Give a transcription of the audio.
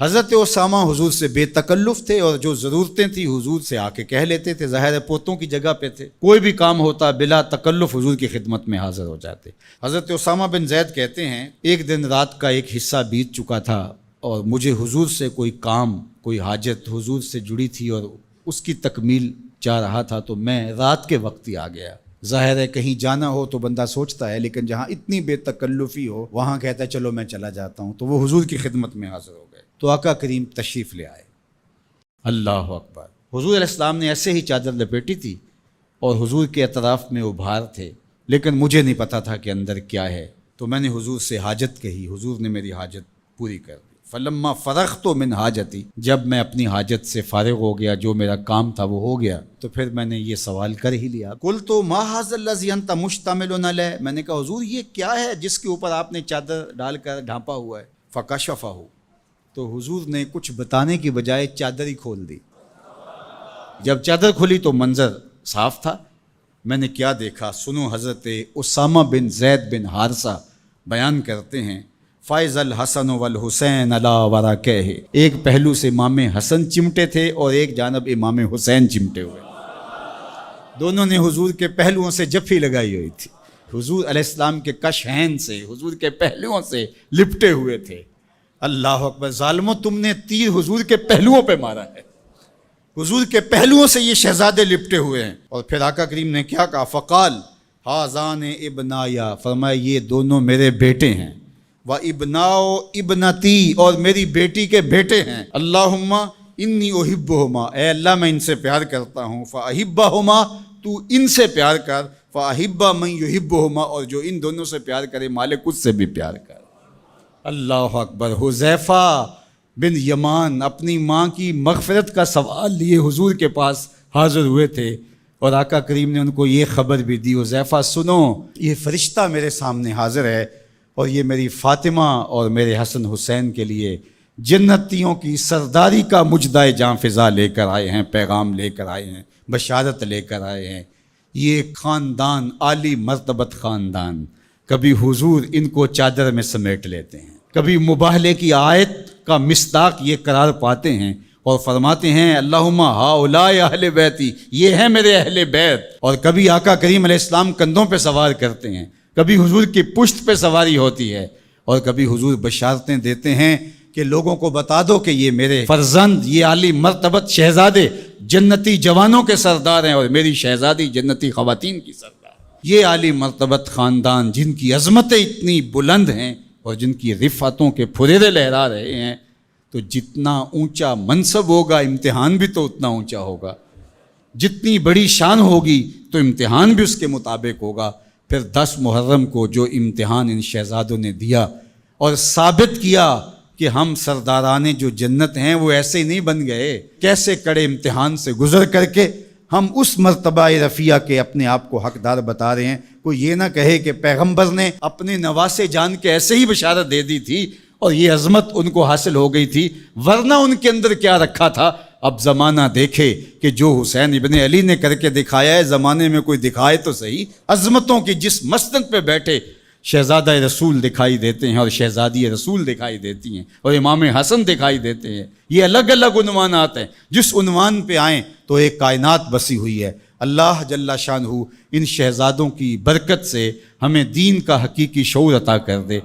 حضرت اسامہ حضور سے بے تکلف تھے اور جو ضرورتیں تھیں حضور سے آ کے کہہ لیتے تھے، ظاہر ہے پوتوں کی جگہ پہ تھے، کوئی بھی کام ہوتا بلا تکلف حضور کی خدمت میں حاضر ہو جاتے۔ حضرت اسامہ بن زید کہتے ہیں ایک دن رات کا ایک حصہ بیت چکا تھا اور مجھے حضور سے کوئی کام، کوئی حاجت حضور سے جڑی تھی اور اس کی تکمیل چاہ رہا تھا، تو میں رات کے وقت ہی آ گیا۔ ظاہر ہے کہیں جانا ہو تو بندہ سوچتا ہے، لیکن جہاں اتنی بے تکلفی ہو وہاں کہتا ہے چلو میں چلا جاتا ہوں، تو وہ حضور کی خدمت میں حاضر ہو گئے۔ تو آقا کریم تشریف لے آئے۔ اللہ اکبر! حضور علیہ السلام نے ایسے ہی چادر لپیٹی تھی اور حضور کے اطراف میں ابھار تھے، لیکن مجھے نہیں پتا تھا کہ اندر کیا ہے، تو میں نے حضور سے حاجت کہی، حضور نے میری حاجت پوری کر دی۔ فلما فرغت من حاجتی، جب میں اپنی حاجت سے فارغ ہو گیا، جو میرا کام تھا وہ ہو گیا، تو پھر میں نے یہ سوال کر ہی لیا، قلت ما ھذا الذی انت مشتمل علیہ، میں نے کہا حضور یہ کیا ہے جس کے اوپر آپ نے چادر ڈال کر ڈھانپا ہوا ہے؟ فکشفہ، تو حضور نے کچھ بتانے کی بجائے چادر ہی کھول دی۔ جب چادر کھلی تو منظر صاف تھا۔ میں نے کیا دیکھا سنو، حضرت اسامہ بن زید بن حارثہ بیان کرتے ہیں، فائز الحسن والحسین علی ورقہ، ایک پہلو سے امام حسن چمٹے تھے اور ایک جانب امام حسین چمٹے ہوئے، دونوں نے حضور کے پہلوؤں سے جفی لگائی ہوئی تھی، حضور علیہ السلام کے کشہین سے، حضور کے پہلوؤں سے لپٹے ہوئے تھے۔ اللہ اکبر! ظالموں، تم نے تیر حضور کے پہلوؤں پہ مارا ہے، حضور کے پہلوؤں سے یہ شہزادے لپٹے ہوئے ہیں۔ اور پھر آقا کریم نے کیا کہا؟ فقال ھذان ابنایا، فرمایا یہ دونوں میرے بیٹے ہیں، و ابناؤ ابنتی، اور میری بیٹی کے بیٹے ہیں۔ اللہم انی احبہما، اے اللہ میں ان سے پیار کرتا ہوں، فاحبہما، تو ان سے پیار کر، فاحب من یحبہما، اور جو ان دونوں سے پیار کرے مالک اس سے بھی پیار کر۔ اللہ اکبر! حذیفہ بن یمان اپنی ماں کی مغفرت کا سوال لیے حضور کے پاس حاضر ہوئے تھے، اور آقا کریم نے ان کو یہ خبر بھی دی، حذیفہ سنو، یہ فرشتہ میرے سامنے حاضر ہے اور یہ میری فاطمہ اور میرے حسن حسین کے لیے جنتیوں کی سرداری کا مجدہ جاں فضا لے کر آئے ہیں، پیغام لے کر آئے ہیں، بشارت لے کر آئے ہیں۔ یہ خاندان عالی مرتبت خاندان، کبھی حضور ان کو چادر میں سمیٹ لیتے ہیں، کبھی مباہلے کی آیت کا مصداق یہ قرار پاتے ہیں اور فرماتے ہیں اللہم ہؤلاء اہل بیتی، یہ ہیں میرے اہل بیت، اور کبھی آقا کریم علیہ السلام کندھوں پہ سوار کرتے ہیں، کبھی حضور کی پشت پہ سواری ہوتی ہے، اور کبھی حضور بشارتیں دیتے ہیں کہ لوگوں کو بتا دو کہ یہ میرے فرزند، یہ عالی مرتبت شہزادے جنتی جوانوں کے سردار ہیں اور میری شہزادی جنتی خواتین کی سردار۔ یہ عالی مرتبت خاندان جن کی عظمتیں اتنی بلند ہیں اور جن کی رفعتوں کے پھریرے لہرا رہے ہیں، تو جتنا اونچا منصب ہوگا امتحان بھی تو اتنا اونچا ہوگا، جتنی بڑی شان ہوگی تو امتحان بھی اس کے مطابق ہوگا۔ پھر 10 محرم کو جو امتحان ان شہزادوں نے دیا اور ثابت کیا کہ ہم سرداران جو جنت ہیں وہ ایسے ہی نہیں بن گئے، کیسے کڑے امتحان سے گزر کر کے ہم اس مرتبہ رفیع کے اپنے آپ کو حقدار بتا رہے ہیں۔ کوئی یہ نہ کہے کہ پیغمبر نے اپنے نواسے جان کے ایسے ہی بشارت دے دی تھی اور یہ عظمت ان کو حاصل ہو گئی تھی، ورنہ ان کے اندر کیا رکھا تھا۔ اب زمانہ دیکھے کہ جو حسین ابن علی نے کر کے دکھایا ہے، زمانے میں کوئی دکھائے تو صحیح۔ عظمتوں کی جس مسند پہ بیٹھے شہزادہ رسول دکھائی دیتے ہیں اور شہزادی رسول دکھائی دیتی ہیں اور امام حسن دکھائی دیتے ہیں، یہ الگ الگ عنوانات ہیں، جس عنوان پہ آئیں تو ایک کائنات بسی ہوئی ہے۔ اللہ جل شانہ ان شہزادوں کی برکت سے ہمیں دین کا حقیقی شعور عطا کر دے۔